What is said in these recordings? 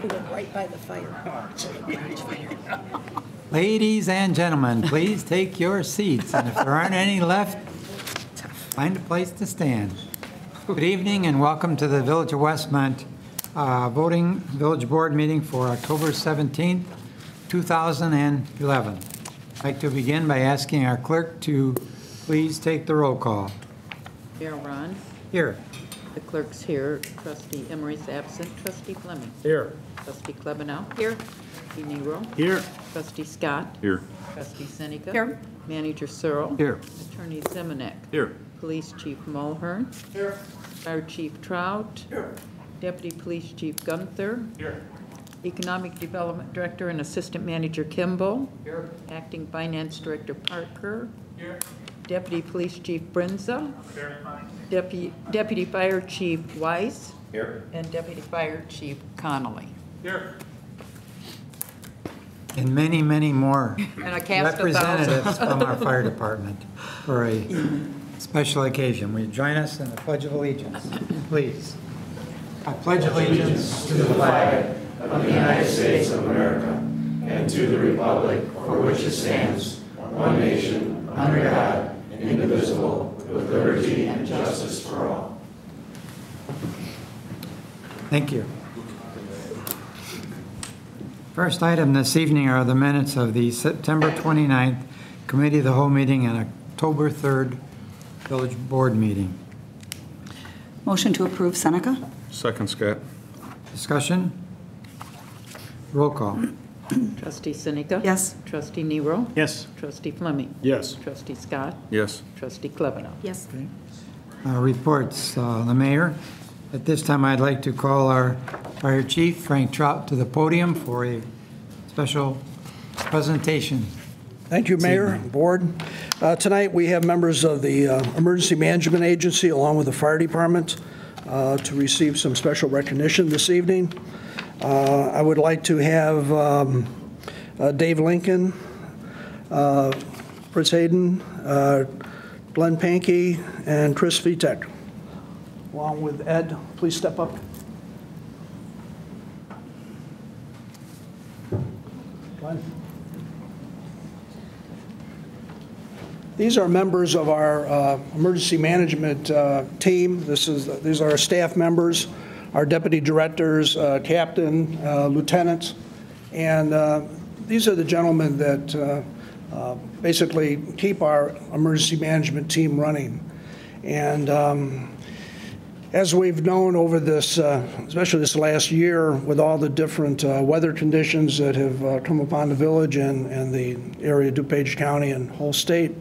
We live right by the fire. Ladies and gentlemen, please take your seats, and if there aren't any left, find a place to stand. Good evening and welcome to the Village of Westmont voting Village Board meeting for October 17th, 2011. I'd like to begin by asking our clerk to please take the roll call. Mayor Ron. Here. The clerk's here. Trustee Emery's absent. Trustee Fleming. Here. Trustee Klebanow. Here. Trustee Nero. Here. Trustee Scott. Here. Trustee Seneca. Here. Manager Searle. Here. Attorney Zemanek. Here. Police Chief Mulhern. Here. Fire Chief Trout. Here. Deputy Police Chief Gunther. Here. Economic Development Director and Assistant Manager Kimball. Here. Acting Finance Director Parker. Here. Deputy Police Chief Brinza. Here. Deputy Fire Chief Weiss. Here. And Deputy Fire Chief Connolly. Here. And many, many more And a cast of representatives from our fire department for a special occasion. Will you join us in the Pledge of Allegiance, please? I pledge allegiance to the flag of the United States of America and to the republic for which it stands, one nation, under God, indivisible, with liberty and justice for all. Thank you. First item this evening are the minutes of the September 29th Committee of the Whole meeting and October 3rd Village Board meeting. Motion to approve, Seneca. Second, Scott. Discussion? Roll call. Trustee Seneca? Yes. Trustee Nero? Yes. Trustee Fleming? Yes. Trustee Scott? Yes. Trustee Klebanow? Yes. Reports. The mayor. At this time, I'd like to call our Fire Chief, Frank Trout, to the podium for a special presentation. Thank you, Mayor, Board. Tonight we have members of the Emergency Management Agency along with the Fire Department to receive some special recognition this evening. I would like to have Dave Lincoln, Fritz Hayden, Glenn Pankey, and Chris Vitek. Along with Ed, please step up. Glenn. These are members of our emergency management team. These are our staff members, our deputy directors, captain, lieutenants, and these are the gentlemen that basically keep our emergency management team running. And as we've known over this, especially this last year, with all the different weather conditions that have come upon the village and the area of DuPage County and whole state,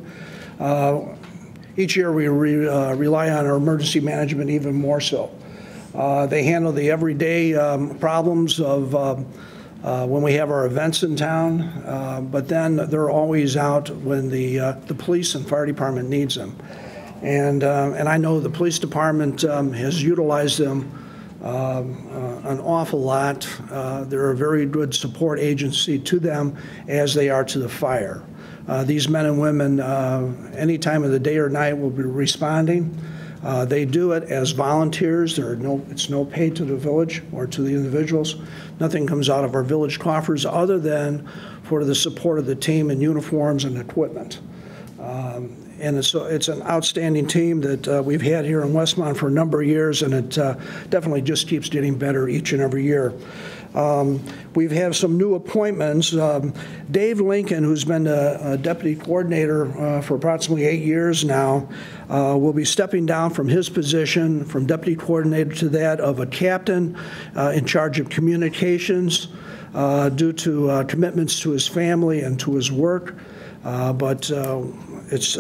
each year we rely on our emergency management even more so. They handle the everyday problems of when we have our events in town, but then they're always out when the police and fire department needs them. And I know the police department has utilized them an awful lot. They're a very good support agency to them as they are to the fire. These men and women, any time of the day or night, will be responding. They do it as volunteers. It's no pay to the village or to the individuals. Nothing comes out of our village coffers other than for the support of the team in uniforms and equipment. And it's an outstanding team that we've had here in Westmont for a number of years, and it definitely just keeps getting better each and every year. We've had some new appointments. Dave Lincoln, who's been a deputy coordinator for approximately 8 years now, will be stepping down from his position from deputy coordinator to that of a captain in charge of communications due to commitments to his family and to his work. But it's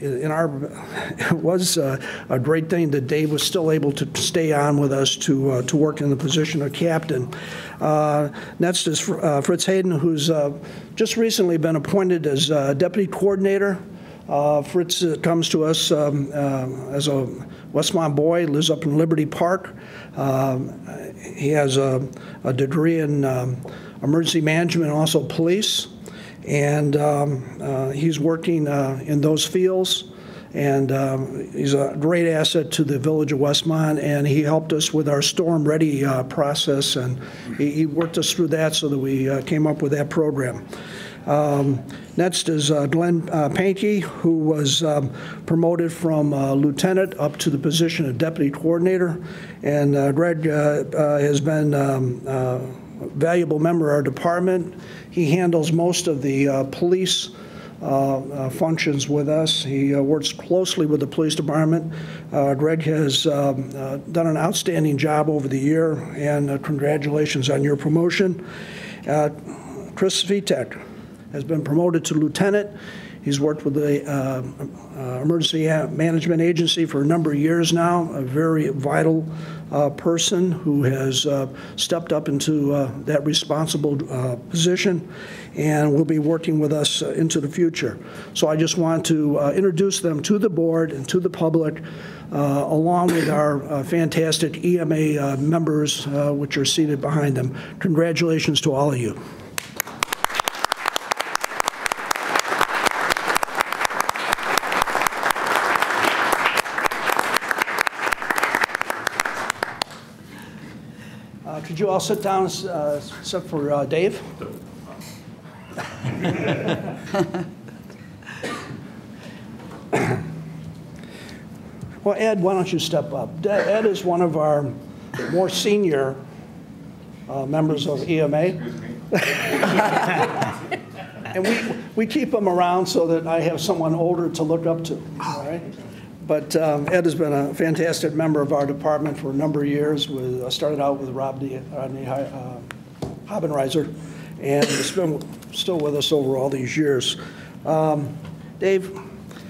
it was a great thing that Dave was still able to stay on with us to work in the position of captain. Next is Fritz Hayden, who's just recently been appointed as deputy coordinator. Fritz comes to us as a Westmont boy, lives up in Liberty Park. He has a degree in emergency management and also police. And he's working in those fields And he's a great asset to the Village of Westmont, and he helped us with our storm ready process, and he worked us through that so that we came up with that program. Next is Glenn Pankey, who was promoted from lieutenant up to the position of deputy coordinator. And Greg has been a valuable member of our department. He handles most of the police functions with us. He works closely with the police department. Greg has done an outstanding job over the year, and congratulations on your promotion. Chris Vitek has been promoted to lieutenant. He's worked with the Emergency Management Agency for a number of years now, a very vital person who has stepped up into that responsible position and will be working with us into the future. So I just want to introduce them to the board and to the public, along with our fantastic EMA members, which are seated behind them. Congratulations to all of you. Could you all sit down except for Dave? Well, Ed, why don't you step up? Ed is one of our more senior members of EMA. And we keep him around so that I have someone older to look up to, all right? But Ed has been a fantastic member of our department for a number of years. We started out with Rodney Habenreiser, and has been still with us over all these years. Dave,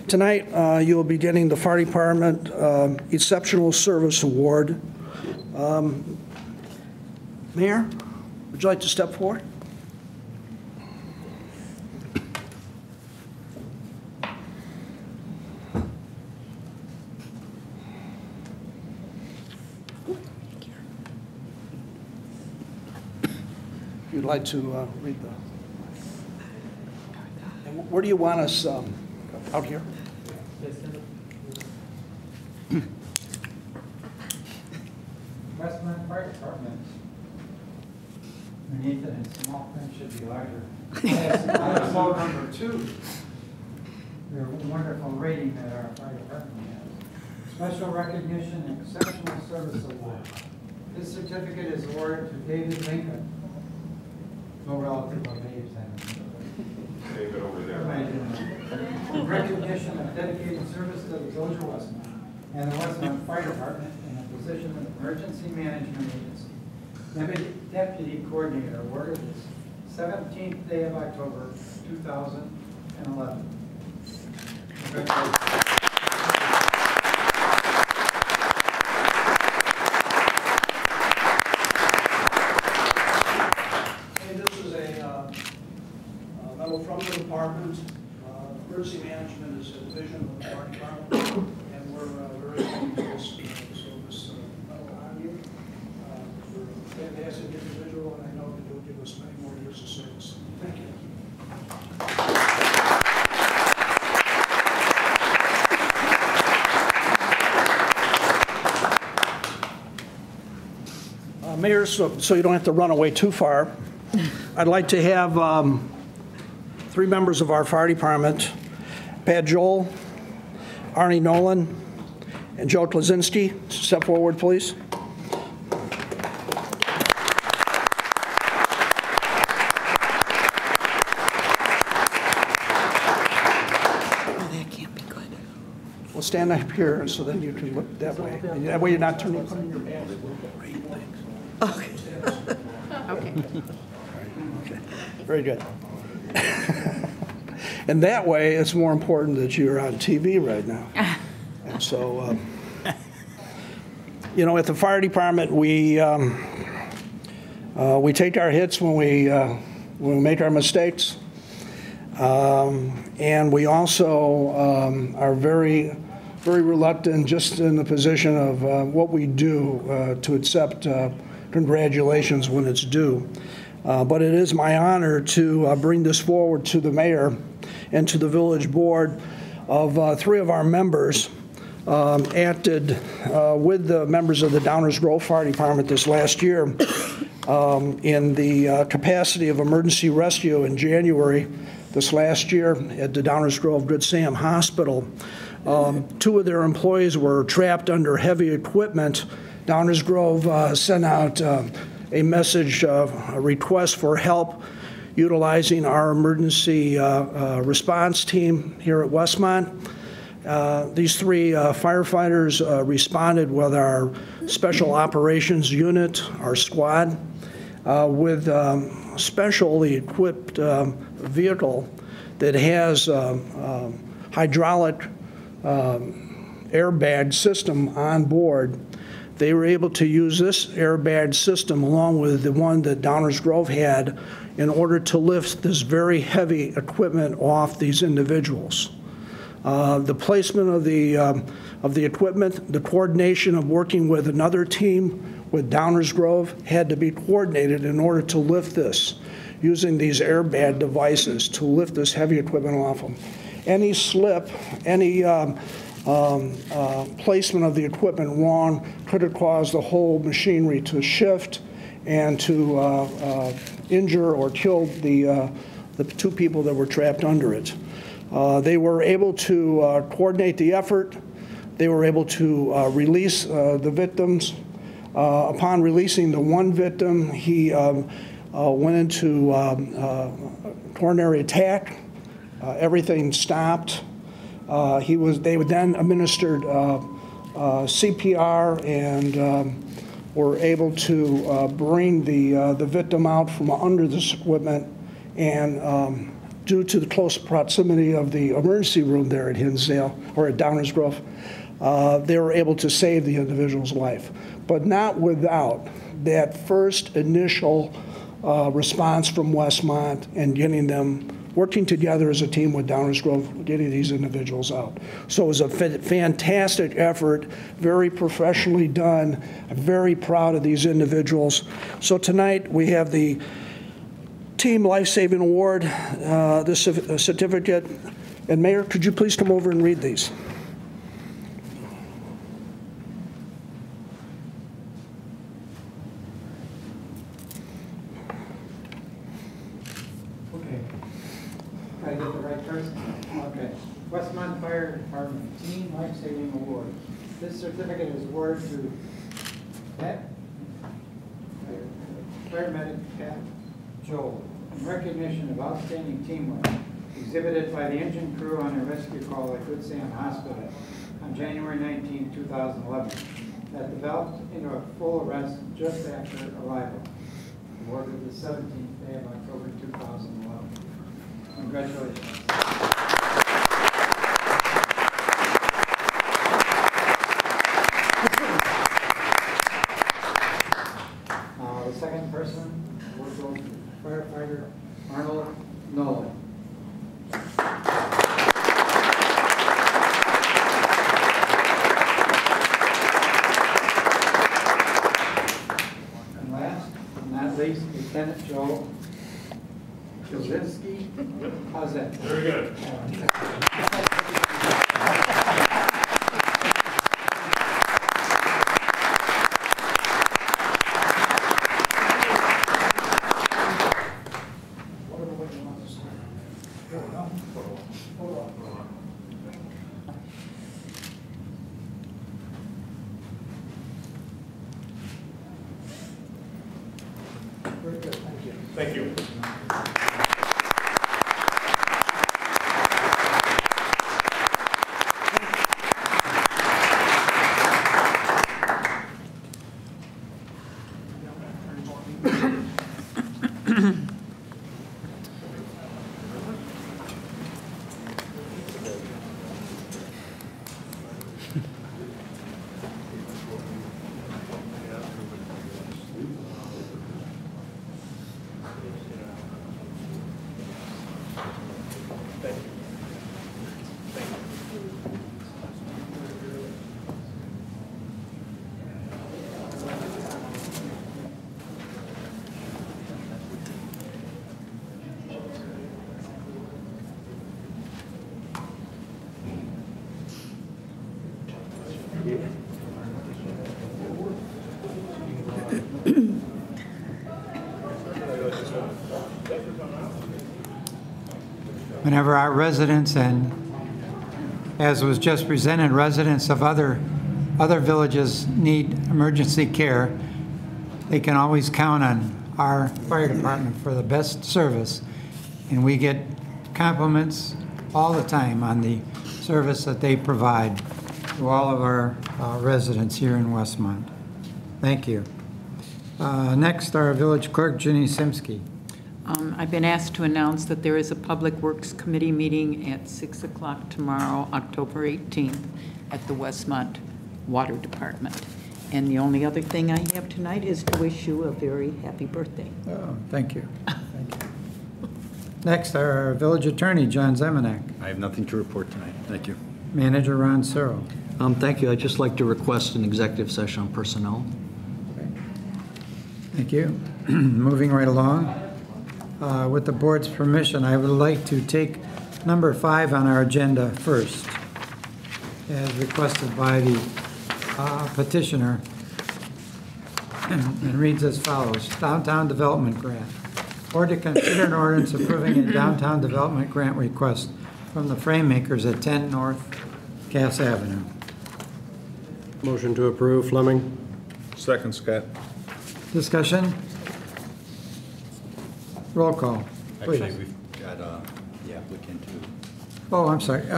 tonight you'll be getting the Fire Department Exceptional Service Award. Mayor, would you like to step forward? You'd like to read the... And where do you want us? Out here? Westmont Fire Department. Underneath it in small print should be larger. Slow number 2. Your wonderful rating that our fire department has. Special Recognition and Exceptional Service Award. This certificate is awarded to David Lincoln. No relative of Dave's then. David over there. Recognition of dedicated service to the Village of Westmont and the Westmont Fire Department in the position of Emergency Management Agency. Deputy Coordinator awarded this 17th day of October, 2011. Congratulations. From the department. Emergency management is a division of the fire department, and we're very happy to this medal on you. You're a fantastic individual, and I know that you'll give us many more years of service. Thank you. Mayor, so you don't have to run away too far, I'd like to have 3 members of our fire department, Pat Joel, Arnie Nolan, and Joe Klaczynski. Step forward, please. Oh, that can't be good. We'll stand up here so then you can look that way. And that way you're not turning your back. Okay. Okay. Okay. Very good. And that way, it's more important that you're on TV right now. And so, you know, at the fire department, we take our hits when we make our mistakes, and we also are very, very reluctant, just in the position of what we do, to accept congratulations when it's due. But it is my honor to bring this forward to the mayor and to the village board of three of our members acted with the members of the Downers Grove Fire Department this last year in the capacity of emergency rescue in January this last year at the Downers Grove Good Sam Hospital. Two of their employees were trapped under heavy equipment. Downers Grove sent out a message, a request for help utilizing our emergency response team here at Westmont. These three firefighters responded with our special operations unit, our squad, with specially equipped vehicle that has hydraulic airbag system on board. They were able to use this airbag system along with the one that Downers Grove had in order to lift this very heavy equipment off these individuals. The placement of the equipment, the coordination of working with another team with Downers Grove had to be coordinated in order to lift this, using these airbag devices to lift this heavy equipment off them. Any slip, any placement of the equipment wrong could have caused the whole machinery to shift and to injure or kill the two people that were trapped under it. They were able to coordinate the effort. They were able to release the victims. Upon releasing the one victim, he went into coronary attack. Everything stopped. They would then administered CPR and were able to bring the victim out from under this equipment, and due to the close proximity of the emergency room there at Hinsdale, or at Downers Grove, they were able to save the individual's life, but not without that first initial response from Westmont and getting them working together as a team with Downers Grove, getting these individuals out. So it was a fantastic effort, very professionally done. I'm very proud of these individuals. So tonight we have the Team Life Saving Award, this certificate. And Mayor, could you please come over and read these? I get the right person? Okay. Westmont Fire Department Team Life Saving Award. This certificate is awarded to Paramedic Pat Joel in recognition of outstanding teamwork exhibited by the engine crew on a rescue call at Good Sam Hospital on January 19, 2011 that developed into a full arrest just after arrival. Awarded the 17th day of October 2011. Congratulations. The second person will go to firefighter Arnold Nolan. And last but not least, Lieutenant Joe Kaczynski. How's that? Very good. Very good, thank you. Thank you. whenever our residents, and as was just presented, residents of other villages need emergency care, they can always count on our fire department for the best service. And we get compliments all the time on the service that they provide to all of our residents here in Westmont. Thank you. Next, our village clerk, Ginny Simsky. I've been asked to announce that there is a Public Works Committee meeting at 6 o'clock tomorrow, October 18th, at the Westmont Water Department. And the only other thing I have tonight is to wish you a very happy birthday. Oh, thank you. Thank you. Next, our village attorney, John Zemanek. I have nothing to report tonight. Thank you. Manager Ron Searle. Thank you. I'd just like to request an executive session on personnel. Thank you. Moving right along. With the board's permission, I would like to take number 5 on our agenda first, as requested by the petitioner, and reads as follows. Downtown Development Grant. Or to consider an ordinance approving a downtown development grant request from the frame makers at 10 North Cass Avenue. Motion to approve, Fleming. Second, Scott. Discussion? Roll call, please. Actually, we've got the applicant too. Oh, I'm sorry.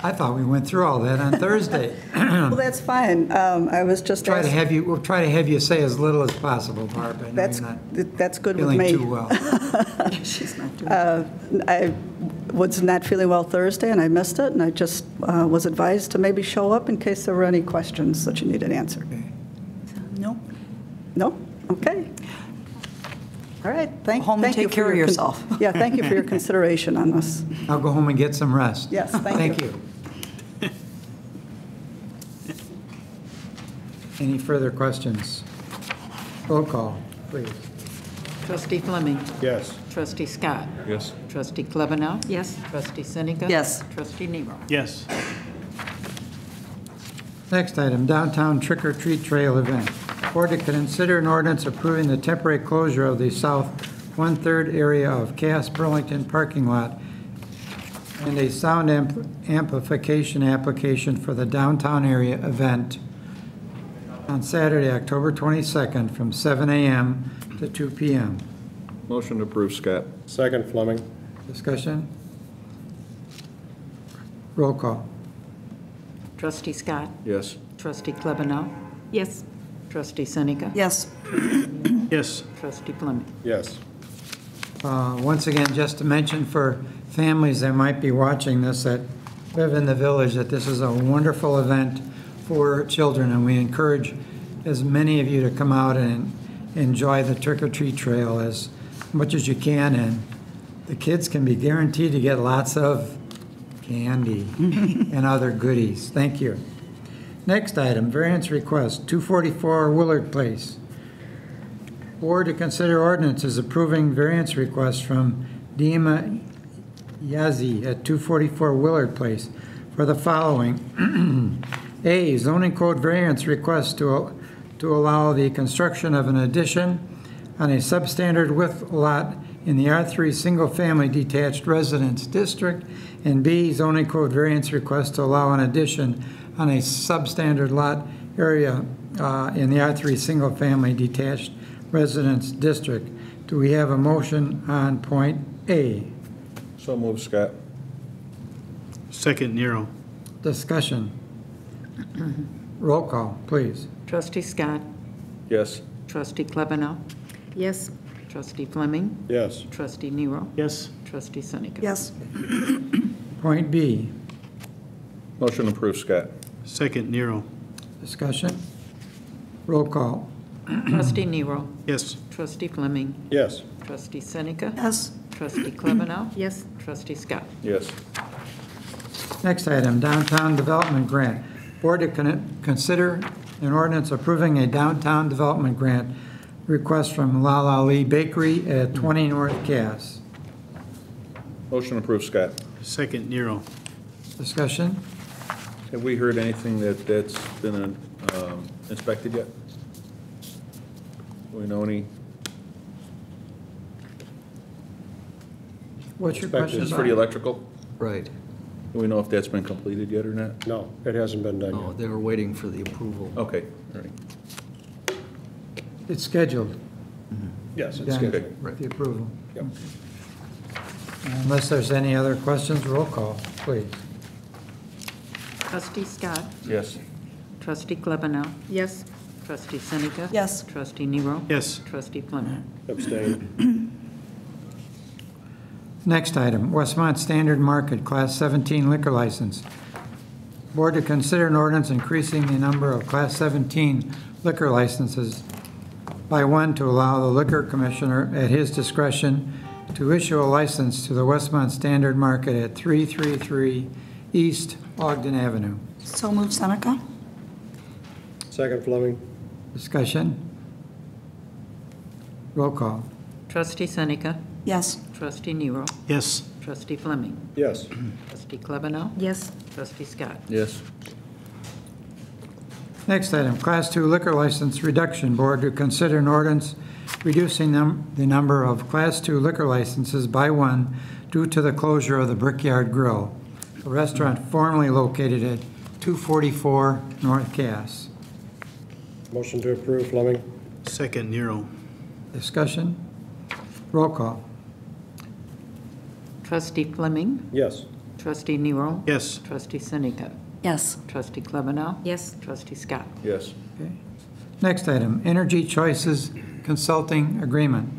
I thought we went through all that on Thursday. Well, that's fine. I was just We'll asking. try to have you say as little as possible, Barb. I know That's, you're not that's good with feeling me. too well. She's not doing I was not feeling well Thursday, and I missed it, and I just was advised to maybe show up in case there were any questions that you needed answered. No? No? Okay. All right, thank Home and you take for care of your yourself. Yeah, thank you for your consideration on this. I'll go home and get some rest. Yes, thank you. Any further questions? Roll call, please. Trustee Fleming. Yes. Trustee Scott. Yes. Trustee Klebanow. Yes. Trustee Seneca. Yes. Trustee Nero. Yes. Next item, downtown trick-or-treat trail event. Board to consider an ordinance approving the temporary closure of the south one-third area of Cass Burlington parking lot and a sound amplification application for the downtown area event on Saturday, October 22nd, from 7 a.m. to 2 p.m. Motion to approve, Scott. Second, Fleming. Discussion? Roll call. Trustee Scott. Yes. Trustee Klebanow. Yes. Trustee Seneca. Yes. Yes. Trustee Fleming. Yes. Once again, just to mention for families that might be watching this that live in the village, that this is a wonderful event for children, and we encourage as many of you to come out and enjoy the trick-or-treat trail as much as you can, and the kids can be guaranteed to get lots of candy and other goodies. Thank you. Next item, variance request, 244 Willard Place. Board to consider ordinances approving variance request from Dima Yazi at 244 Willard Place for the following. A, zoning code variance request to allow the construction of an addition on a substandard width lot in the R3 single-family detached residence district, and B, zoning code variance request to allow an addition on a substandard lot area in the R3 single-family detached residence district. Do we have a motion on point A? So move, Scott. Second, Nero. Discussion. Roll call, please. Trustee Scott. Yes. Trustee Klebanow. Yes. Trustee Fleming. Yes. Trustee Nero. Yes. Trustee Seneca. Yes. Point B. Motion to approve, Scott. Second, Nero. Discussion. Roll call. Trustee Nero. Yes. Trustee Fleming. Yes. Trustee Seneca. Yes. Trustee Klebanow. Yes. Trustee Scott. Yes. Next item, downtown development grant. Board to consider an ordinance approving a downtown development grant request from La La Lee Bakery at 20 North Cass. Motion to approve, Scott. Second, Nero. Discussion? Have we heard anything that's been inspected yet? Do we know any? What's your Inspected question is for the about? electrical. Right. Do we know if that's been completed yet or not? No, it hasn't been done No, yet. they were waiting for the approval. Okay, all right. It's scheduled. Yes, it's Done. scheduled. The approval. Yep. Unless there's any other questions, roll call, please. Trustee Scott. Yes. Trustee Klebanow. Yes. Trustee Seneca. Yes. Trustee Nero. Yes. Trustee Fleming. Abstain. Next item, Westmont Standard Market, Class 17 liquor license. Board to consider an ordinance increasing the number of Class 17 liquor licenses by one to allow the liquor commissioner at his discretion to issue a license to the Westmont Standard Market at 333 East Ogden Avenue. So moved, Seneca? Second, Fleming. Discussion? Roll call. Trustee Seneca. Yes. Trustee Nero. Yes. Trustee Fleming. Yes. Trustee Klebanow. Yes. Trustee Scott. Yes. Next item, Class 2 liquor license reduction. Board to consider an ordinance reducing the number of Class 2 liquor licenses by one due to the closure of the Brickyard Grill, a restaurant formerly located at 244 North Cass. Motion to approve, Fleming. Second, Nero. Discussion? Roll call. Trustee Fleming. Yes. Trustee Nero. Yes. Trustee Seneca. Yes. Trustee Klebanow. Yes. Trustee Scott. Yes. Okay. Next item, Energy Choices Consulting Agreement.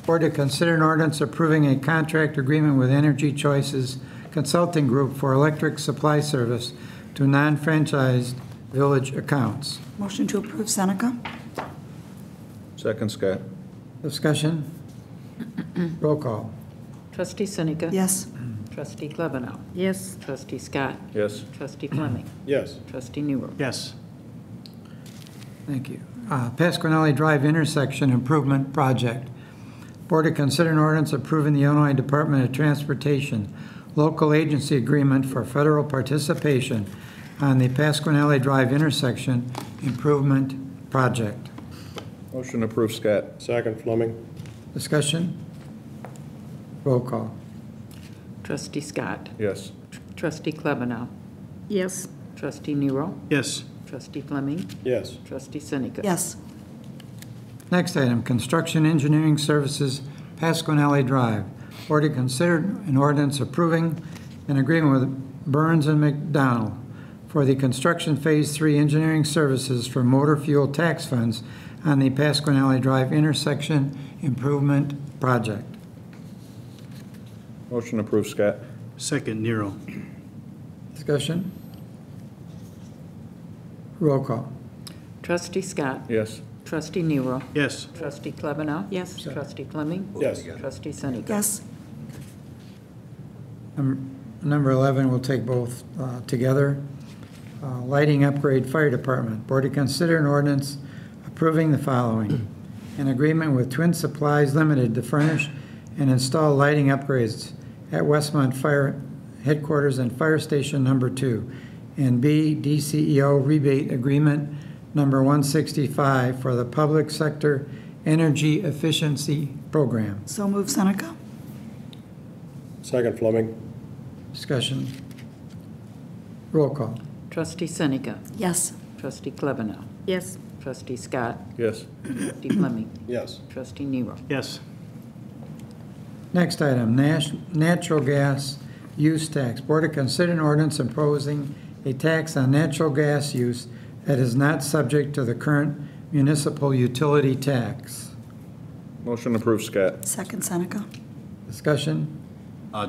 Board to consider an ordinance approving a contract agreement with Energy Choices Consulting Group for electric supply service to non-franchised village accounts. Motion to approve, Seneca? Second, Scott. Discussion? Roll call. Trustee Seneca. Yes. Trustee Klebanow. Yes. Trustee Scott. Yes. Trustee Fleming. Yes. Trustee Nero. Yes. Thank you. Pasquinelli Drive Intersection Improvement Project. Board to consider an ordinance approving the Illinois Department of Transportation local agency agreement for federal participation on the Pasquinelli Drive Intersection Improvement Project. Motion to approve, Scott. Second, Fleming. Discussion? Roll call. Trustee Scott. Yes. Trustee Klebanow. Yes. Trustee Nero. Yes. Trustee Fleming. Yes. Trustee Seneca. Yes. Next item, Construction Engineering Services, Pasquinelli Drive. Board to consider an ordinance approving an agreement with Burns and McDonnell for the construction Phase 3 engineering services for motor fuel tax funds on the Pasquinelli Drive Intersection Improvement Project. Motion to approve, Scott. Second, Nero. Discussion? Roll call. Trustee Scott. Yes. Trustee Nero. Yes. Trustee Klebanow. Yes. Trustee Fleming. Yes. Trustee Seneca. Yes. Number 11, we'll take both together. Lighting Upgrade Fire Department. Board to consider an ordinance approving the following. An agreement with Twin Supplies Limited to furnish and install lighting upgrades at Westmont Fire Headquarters and Fire Station Number 2. And B, DCEO rebate agreement number 165 for the Public Sector Energy Efficiency Program. So moved, Seneca? Second, Fleming. Discussion. Roll call. Trustee Seneca. Yes. Trustee Klebanow. Yes. Trustee Scott. Yes. Trustee Fleming. Yes. Trustee Nero. Yes. Next item, natural gas use tax. Board to consider an ordinance imposing a tax on natural gas use that is not subject to the current municipal utility tax. Motion to approve, Scott. Second, Seneca? Discussion?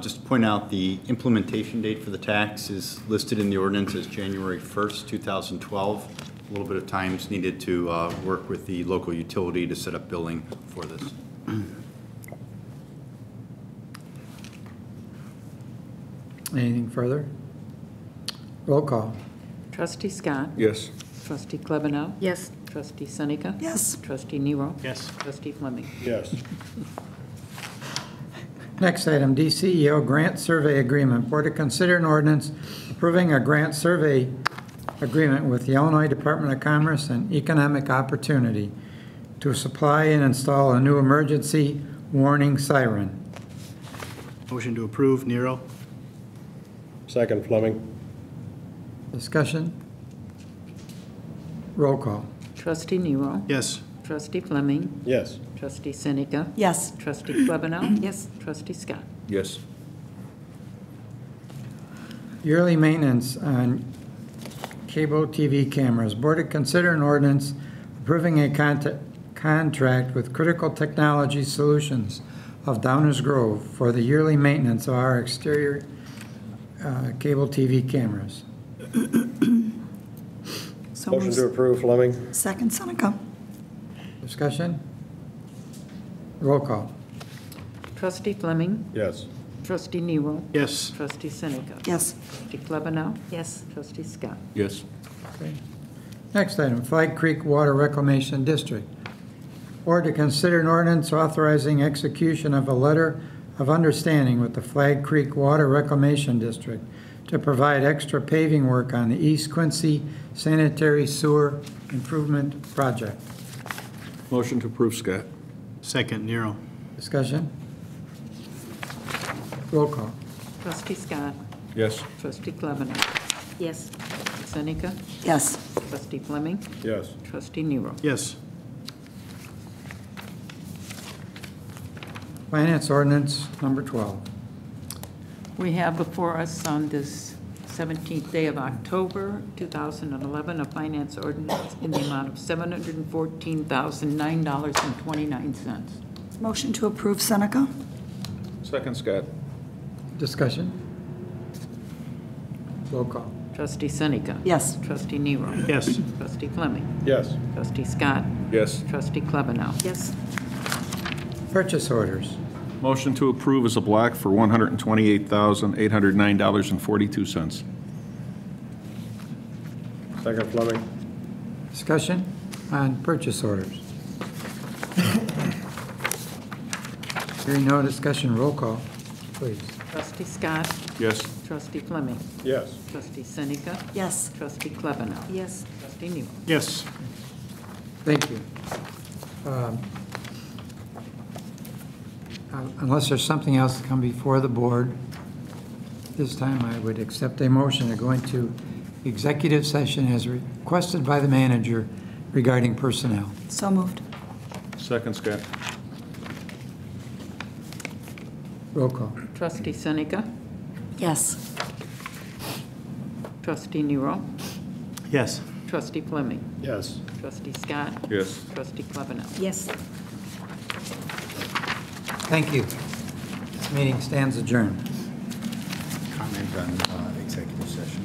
Just to point out, the implementation date for the tax is listed in the ordinance as January 1st, 2012. A little bit of time is needed to work with the local utility to set up billing for this. Anything further? Roll call. Trustee Scott. Yes. Trustee Klebanow. Yes. Trustee Seneca. Yes. Trustee Nero. Yes. Trustee Fleming. Yes. Next item, DCEO grant survey agreement. Board to consider an ordinance approving a grant survey agreement with the Illinois Department of Commerce and Economic Opportunity to supply and install a new emergency warning siren. Motion to approve, Nero. Second, Fleming. Discussion? Roll call. Trustee Nero. Yes. Trustee Fleming. Yes. Trustee Seneca. Yes. Trustee Klebanow. Yes. Trustee Scott. Yes. Yearly maintenance on cable TV cameras. Board to consider an ordinance approving a contract with Critical Technology Solutions of Downers Grove for the yearly maintenance of our exterior cable TV cameras. So Motion to moved. approve, Fleming. Second, Seneca. Discussion? Roll call. Trustee Fleming. Yes. Trustee Nero. Yes. Trustee Seneca. Yes. Trustee Klebanow. Yes. Trustee Scott. Yes. Okay. Next item, Flag Creek Water Reclamation District. Or to consider an ordinance authorizing execution of a letter of understanding with the Flag Creek Water Reclamation District to provide extra paving work on the East Quincy Sanitary Sewer Improvement Project. Motion to approve, Scott. Second, Nero. Discussion? Roll call. Trustee Scott. Yes. Trustee Klebanow. Yes. Seneca. Yes. Trustee Fleming. Yes. Trustee Nero. Yes. Finance Ordinance number 12. We have before us on this 17th day of October, 2011, a finance ordinance in the amount of $714,009.29. Motion to approve, Seneca. Second, Scott. Discussion? Roll call. Trustee Seneca. Yes. Trustee Nero. Yes. Trustee Fleming. Yes. Trustee Scott. Yes. Trustee Klebanow. Yes. Purchase orders. Motion to approve as a block for $128,809.42. Second, Fleming. Discussion on purchase orders. Hearing no discussion, roll call, please. Trustee Scott. Yes. Trustee Fleming. Yes. Trustee Seneca. Yes. Trustee Klebanow. Yes. Trustee Nero. Yes. Thank you. Unless there's something else to come before the board, this time I would accept a motion to go into executive session as requested by the manager regarding personnel. So moved. Second, Scott. Roll call. Trustee Seneca. Yes. Trustee Nero. Yes. Trustee Fleming. Yes. Trustee Scott. Yes. Trustee Klebanow. Yes. Thank you. This meeting stands adjourned. Comment on executive session.